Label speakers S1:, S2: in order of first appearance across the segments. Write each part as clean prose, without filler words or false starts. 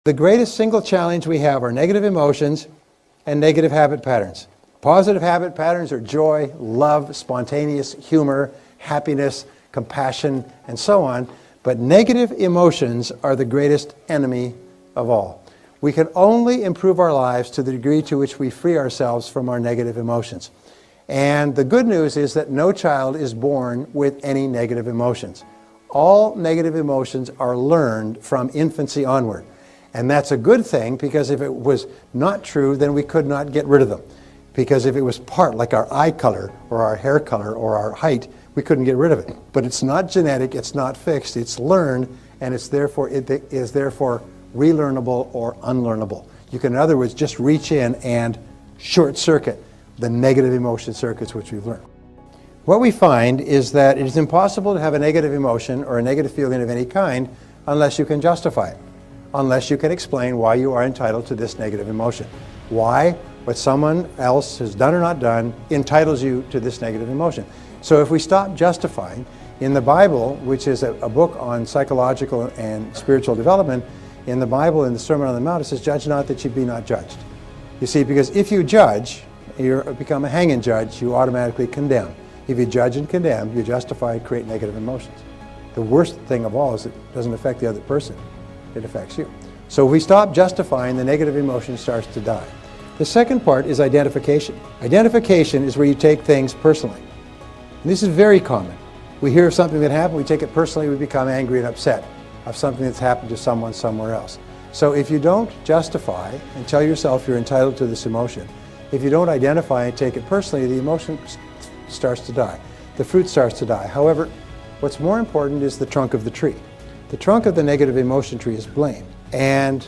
S1: The greatest single challenge we have are negative emotions and negative habit patterns. Positive habit patterns are joy, love, spontaneous humor, happiness, compassion, and so on. But negative emotions are the greatest enemy of all. We can only improve our lives to the degree to which we free ourselves from our negative emotions. And the good news is that no child is born with any negative emotions. All negative emotions are learned from infancy onward. And that's a good thing, because if it was not true, then we could not get rid of them. Because if it was part, like our eye color or our hair color or our height, we couldn't get rid of it. But it's not genetic, it's not fixed, it's learned, and it is therefore relearnable or unlearnable. You can, in other words, just reach in and short circuit the negative emotion circuits which we've learned. What we find is that it is impossible to have a negative emotion or a negative feeling of any kind unless you can justify it, unless you can explain why you are entitled to this negative emotion. Why what someone else has done or not done entitles you to this negative emotion. So if we stop justifying, in the Bible, which is a book on psychological and spiritual development, in the Bible, in the Sermon on the Mount, it says, "Judge not that you be not judged." You see, because if you judge, you become a hanging judge, you automatically condemn. If you judge and condemn, you justify and create negative emotions. The worst thing of all is it doesn't affect the other person. It affects you. So if we stop justifying, the negative emotion starts to die. The second part is identification. Identification is where you take things personally. And this is very common. We hear of something that happened, we take it personally, we become angry and upset of something that's happened to someone somewhere else. So if you don't justify and tell yourself you're entitled to this emotion, if you don't identify and take it personally, the emotion starts to die. The fruit starts to die. However, what's more important is the trunk of the tree. The trunk of the negative emotion tree is blame. And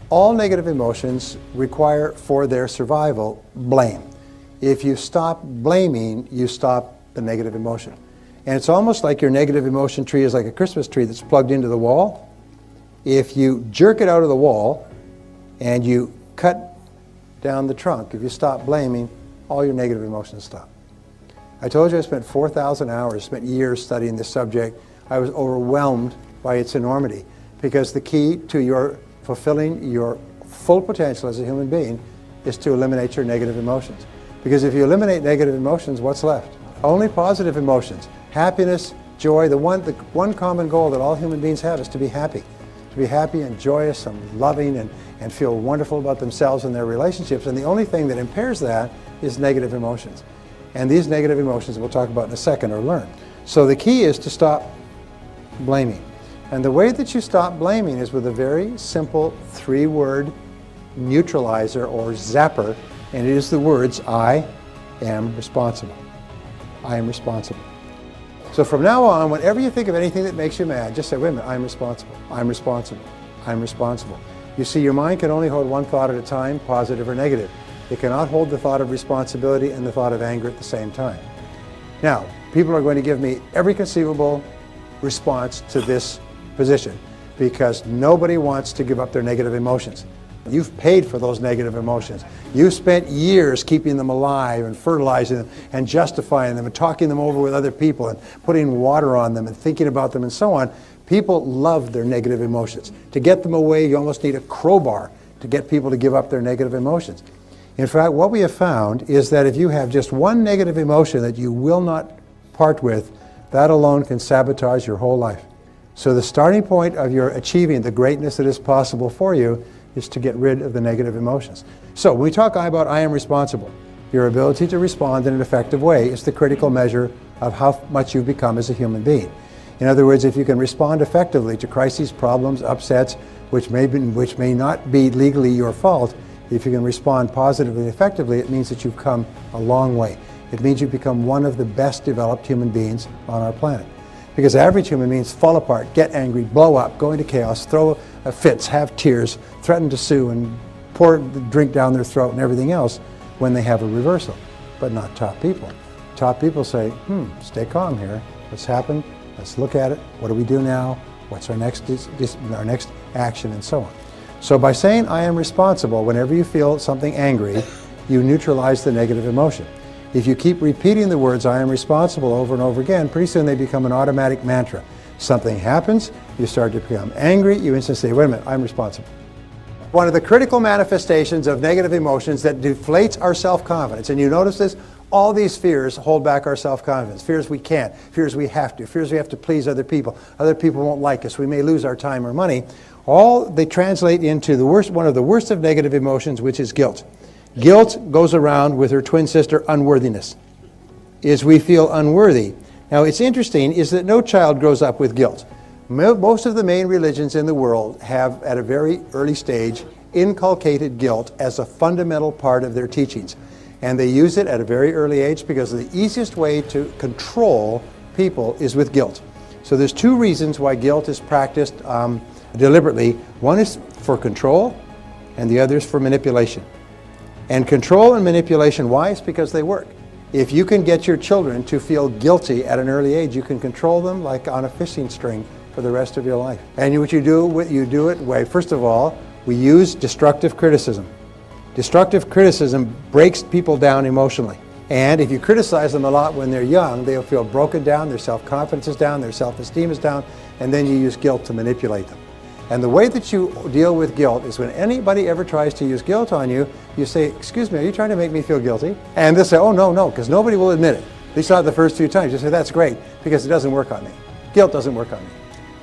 S1: all negative emotions require, for their survival, blame. If you stop blaming, you stop the negative emotion. And it's almost like your negative emotion tree is like a Christmas tree that's plugged into the wall. If you jerk it out of the wall and you cut down the trunk, if you stop blaming, all your negative emotions stop. I told you I spent 4,000 hours, spent years studying this subject. I was overwhelmed by its enormity, because the key to your fulfilling your full potential as a human being is to eliminate your negative emotions. Because if you eliminate negative emotions, what's left? Only positive emotions. Happiness, joy. The one common goal that all human beings have is to be happy. To be happy and joyous and loving and feel wonderful about themselves and their relationships. And the only thing that impairs that is negative emotions. And these negative emotions, we'll talk about in a second, are learned. So the key is to stop blaming. And the way that you stop blaming is with a very simple 3-word neutralizer or zapper, and it is the words, I am responsible. I am responsible. So from now on, whenever you think of anything that makes you mad, just say, wait a minute, I'm responsible, I'm responsible, I'm responsible. You see, your mind can only hold one thought at a time, positive or negative. It cannot hold the thought of responsibility and the thought of anger at the same time. Now, people are going to give me every conceivable response to this position, because nobody wants to give up their negative emotions. You've paid for those negative emotions. You've spent years keeping them alive and fertilizing them and justifying them and talking them over with other people and putting water on them and thinking about them and so on. People love their negative emotions. To get them away, you almost need a crowbar to get people to give up their negative emotions. In fact, what we have found is that if you have just one negative emotion that you will not part with, that alone can sabotage your whole life. So the starting point of your achieving the greatness that is possible for you is to get rid of the negative emotions. So when we talk about I am responsible, your ability to respond in an effective way is the critical measure of how much you've become as a human being. In other words, if you can respond effectively to crises, problems, upsets, which may not be legally your fault, if you can respond positively and effectively, it means that you've come a long way. It means you've become one of the best developed human beings on our planet. Because average human beings fall apart, get angry, blow up, go into chaos, throw fits, have tears, threaten to sue, and pour the drink down their throat and everything else when they have a reversal. But not top people. Top people say, stay calm here. What's happened? Let's look at it. What do we do now? What's our next action, and so on. So by saying I am responsible, whenever you feel something angry, you neutralize the negative emotion. If you keep repeating the words, I am responsible, over and over again, pretty soon they become an automatic mantra. Something happens, you start to become angry, you instantly say, wait a minute, I'm responsible. one of the critical manifestations of negative emotions that deflates our self-confidence. And you notice this? All these fears hold back our self-confidence. Fears we can't, fears we have to, fears we have to please other people won't like us, we may lose our time or money. All they translate into the worst, one of the worst of negative emotions, which is guilt. Guilt goes around with her twin sister, unworthiness, is we feel unworthy. Now, it's interesting is that no child grows up with guilt. Most of the main religions in the world have, at a very early stage, inculcated guilt as a fundamental part of their teachings. And they use it at a very early age because the easiest way to control people is with guilt. So there's two reasons why guilt is practiced deliberately. One is for control, and the other is for manipulation. And control and manipulation, why? It's because they work. If you can get your children to feel guilty at an early age, you can control them like on a fishing string for the rest of your life. And what you do it way, first of all, we use destructive criticism. Destructive criticism breaks people down emotionally. And if you criticize them a lot when they're young, they'll feel broken down, their self-confidence is down, their self-esteem is down, and then you use guilt to manipulate them. And the way that you deal with guilt is when anybody ever tries to use guilt on you, you say, excuse me, are you trying to make me feel guilty? And they'll say, oh, no, because nobody will admit it. At least not the first few times. You say, that's great, because it doesn't work on me. Guilt doesn't work on me.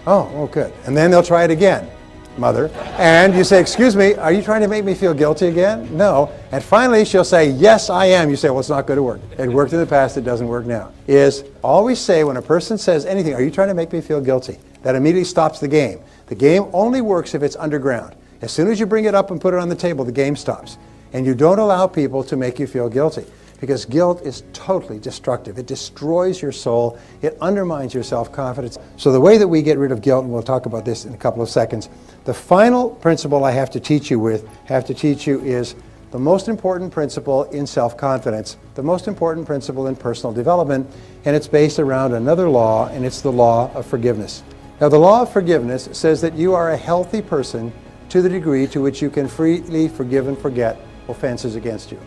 S1: Oh, good. And then they'll try it again, mother. And you say, excuse me, are you trying to make me feel guilty again? No. And finally, she'll say, yes, I am. You say, well, it's not going to work. It worked in the past, it doesn't work now. Is always say when a person says anything, are you trying to make me feel guilty? That immediately stops the game. The game only works if it's underground. As soon as you bring it up and put it on the table, the game stops. And you don't allow people to make you feel guilty. Because guilt is totally destructive. It destroys your soul. It undermines your self-confidence. So the way that we get rid of guilt, and we'll talk about this in a couple of seconds, the final principle I have to teach you is the most important principle in self-confidence, the most important principle in personal development, and it's based around another law, and it's the law of forgiveness. Now, the law of forgiveness says that you are a healthy person to the degree to which you can freely forgive and forget offenses against you.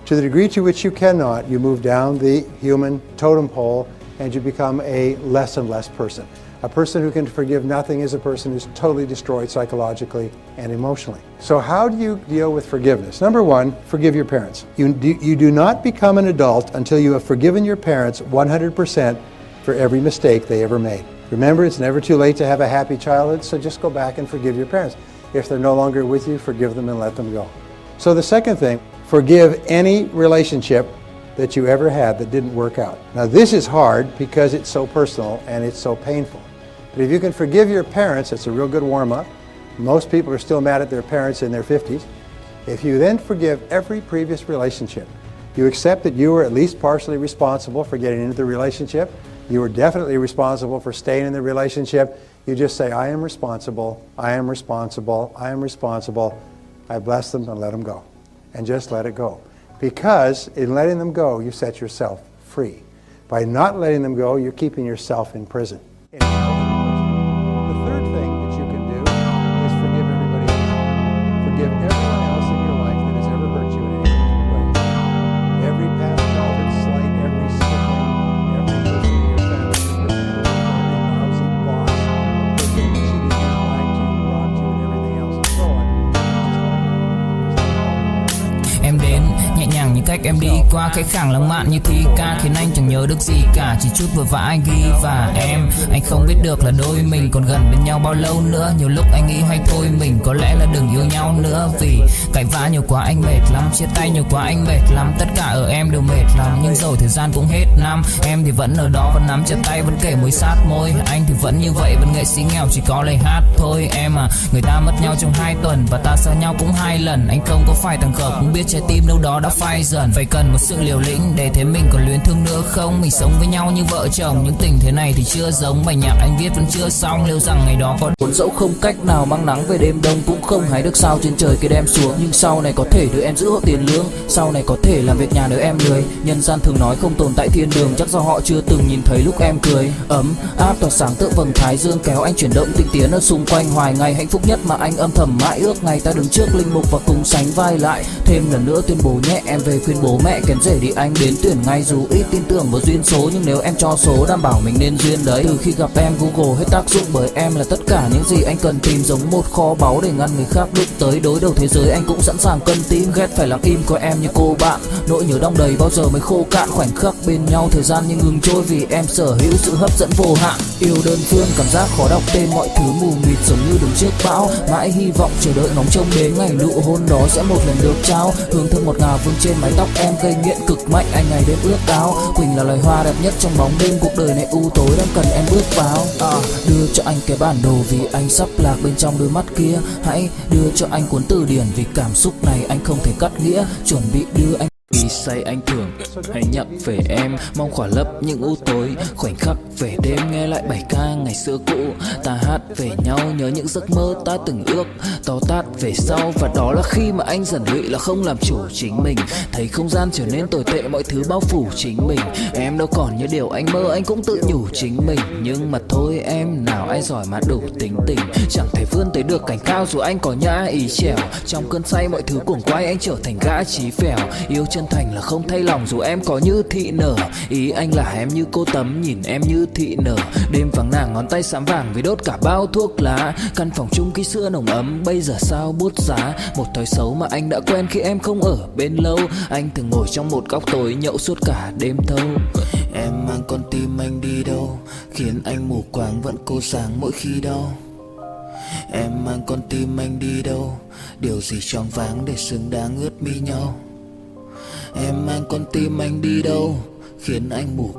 S1: To the degree to which you cannot, you move down the human totem pole and you become a less and less person. A person who can forgive nothing is a person who's totally destroyed psychologically and emotionally. So how do you deal with forgiveness? Number one, forgive your parents. You do not become an adult until you have forgiven your parents 100% for every mistake they ever made. Remember, it's never too late to have a happy childhood, so just go back and forgive your parents. If they're no longer with you, forgive them and let them go. So the second thing, forgive any relationship that you ever had that didn't work out. Now this is hard because it's so personal and it's so painful. But if you can forgive your parents, it's a real good warm-up. Most people are still mad at their parents in their 50s. If you then forgive every previous relationship, you accept that you were at least partially responsible for getting into the relationship. You were definitely responsible for staying in the relationship. You just say, I am responsible, I am responsible, I am responsible. I bless them and let them go. And just let it go. Because in letting them go, you set yourself free. By not letting them go, you're keeping yourself in prison. The third thing that you can do is forgive everybody else. Forgive everyone else in your life that has ever hurt you in any way. Every past childhood slight, every sibling, every person in your family, every lousy boss, a person who cheated you, lied to you, robbed you, and everything else, and so on.
S2: Em đến nhẹ nhàng như cách em đi qua cái khảng lãng mạn như thi ca, khiến anh chẳng nhớ được gì cả, chỉ chút vừa vã anh ghi. Và anh không biết được là đôi mình còn gần bên nhau bao lâu nữa. Nhiều lúc anh nghĩ hay thôi mình có lẽ là đừng yêu nhau nữa. Vì cãi vã nhiều quá anh mệt lắm, chia tay nhiều quá anh mệt lắm. Tất cả ở em đều mệt lắm, nhưng rồi thời gian cũng hết năm. Em thì vẫn ở đó, vẫn nắm chặt tay, vẫn kể môi sát môi. Anh thì vẫn như vậy, vẫn nghệ sĩ nghèo chỉ có lời hát thôi. Em à, người ta mất nhau trong 2 tuần và ta xa nhau cũng 2 lần. Anh không có phải thằng khờ, cũng biết trái tim đâu đó đã phai dần. Phải cần một sự liều lĩnh để thấy mình còn luyến thương nữa không. Mình sống với nhau như vợ chồng, những tình thế này thì chưa giống. Bài nhạc anh viết vẫn chưa xong, liệu rằng ngày đó có
S3: Cuốn dẫu không cách nào mang nắng về đêm đông, cũng không hái được sao trên trời kia đem xuống. Nhưng sau này có thể đưa em giữ hộ tiền lương, sau này có thể làm việc nhà nếu em lười. Nhân gian thường nói không tồn tại thiên đường, chắc do họ chưa từng nhìn thấy lúc em cười. Ấm áp tỏa sáng tựa vầng thái dương, kéo anh chuyển động tinh tiến ở xung quanh. Hoài ngày hạnh phúc nhất mà anh âm thầm mãi ước, ngày ta đứng trước linh mục và cùng sánh vai lại. Thêm lần nữa tuyên bố nhé, em về khuyên bố mẹ kén rể đi anh đến tuyển ngay. Dù ít tin tưởng vào duyên số nhưng nếu em cho số đảm bảo mình nên duyên đấy. Từ khi gặp em Google hết tác dụng bởi em là tất cả những gì anh cần tìm, giống một kho báu để ngăn người khác đụng tới. Đối đầu thế giới anh cũng sẵn sàng cân tim, ghét phải lặng im có em như cô bạn. Nỗi nhớ đong đầy bao giờ mới khô cạn, khoảnh khắc bên nhau thời gian như ngừng trôi vì em sở hữu sự hấp dẫn vô hạn. Yêu đơn phương cảm giác khó đọc tên, mọi thứ mù mịt giống như đứng trước bão. Mãi hy vọng chờ đợi ngóng trông đến ngày nụ hôn đó sẽ một lần được trao. Hương thơm ngọt ngào vương trên mái tóc em, gây nghiện cực mạnh anh ngày đêm ước ao. Quỳnh là loài hoa đẹp nhất trong bóng đêm, cuộc đời này u tối đang cần em bước vào. Đưa cho anh cái bản đồ vì anh sắp lạc bên trong đôi mắt kia. Hãy đưa cho anh cuốn từ điển vì cảm xúc này anh không thể cắt nghĩa. Chuẩn bị đưa anh vì say anh thường hãy nhắc về em, mong khỏa lấp những u tối. Khoảnh khắc về đêm nghe lại bài ca ngày xưa cũ, ta hát về nhau nhớ những giấc mơ ta từng ước. To tát về sau và đó là khi mà anh dần lụy là không làm chủ chính mình. Thấy không gian trở nên tồi tệ, mọi thứ bao phủ chính mình. Em đâu còn như điều anh mơ, anh cũng tự nhủ chính mình. Nhưng mà thôi em, nào ai giỏi mà đủ tính tình, chẳng thể vươn tới được cảnh cao dù anh có nhã ý trèo. Trong cơn say mọi thứ cuồng quay anh trở thành gã chí phèo. Yêu chân thành là không thay lòng dù em có như thị nở. Ý anh là em như cô tấm nhìn em như thị nở. Đêm vắng nàng ngón tay xám vàng vì đốt cả bao thuốc lá. Căn phòng chung khi xưa nồng ấm bây giờ sao bút giá. Một thói xấu mà anh đã quen khi em không ở bên lâu. Anh thường ngồi trong một góc tối nhậu suốt cả đêm thâu. Em mang con tim anh đi đâu, khiến anh mù quáng vẫn cố sáng mỗi khi đau. Em mang con tim anh đi đâu, điều gì choáng váng để xứng đáng ướt mi nhau. Em mang con tim anh đi đâu, khiến anh mù